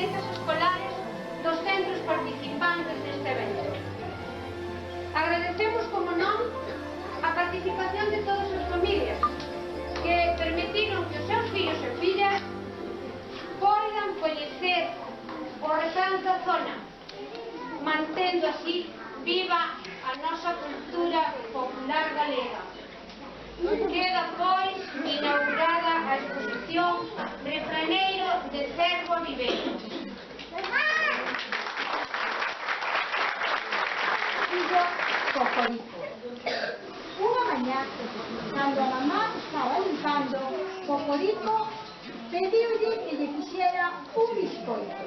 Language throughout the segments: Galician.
organizas escolares dos centros participantes neste evento. Agradecemos, como non, a participación de todas as familias que permitiron que os seus fillos e fillas poidan coñecer o recanto da zona, mantendo así viva a nosa cultura popular galega. Queda, pois, inaugurada a exposición Refraneiro de Cervo Viveiro. Cocorico. Unha mañá, cando a mamá estaba limpando, Cocorico pediulle que lle fixera un biscoito.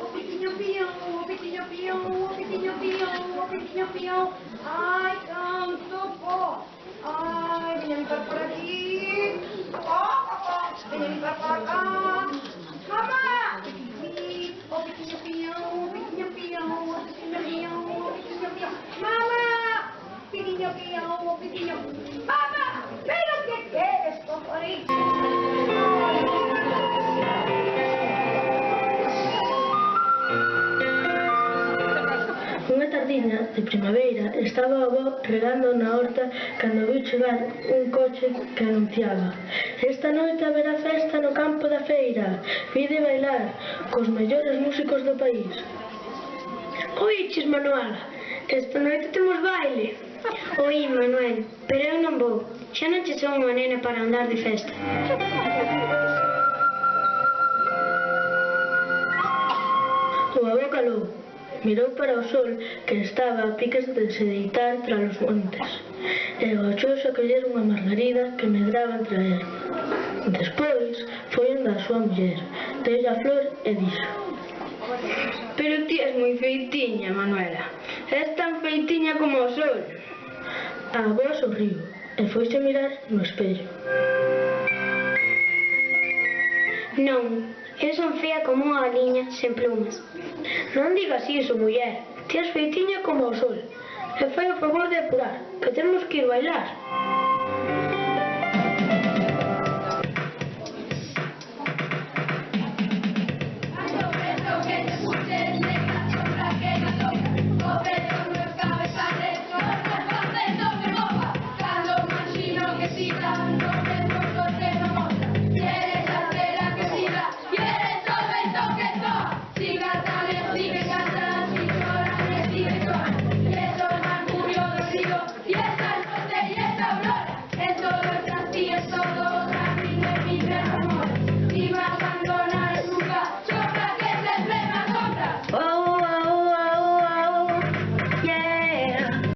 O pitiño pío, o pitiño pío, o pitiño pío, o pitiño pío. Ai, canto po. Ai, veña limpar por aquí. Veña limpar por acá. Mamá! O pitiño pío, o pitiño pío, o pitiño pío, o pitiño pío. Mamá! Pitiño pío, o pitiño. Mamá! Pero que queres, Cocorico? Unha tardiña de primavera estaba o avó regando na horta cando viu chegar un coche que anunciaba: "Esta noite haberá festa no campo da feira, vide bailar cos mellores músicos do país." Oiches, Manuela, esta noite temos baile. Oi, Manuel, pero eu non vou. Xa non che son unha nena para andar de festa. O avó calou. Mirou para o sol que estaba a piques de se deitar tras os montes e agochouse a coller unha margarida que medraba entre el. Despois foi onde a súa muller, deulle a flor e dixo: Pero ti és moi feitiña, Manuela. És tan feitiña como o sol. A avó sorriu e foise mirar no espello. Non, eu son fea como unha galiña sen plumas. Non digas iso, muller. Ti és feitiña como o sol. E fai o favor de apurar, que temos que ir bailar.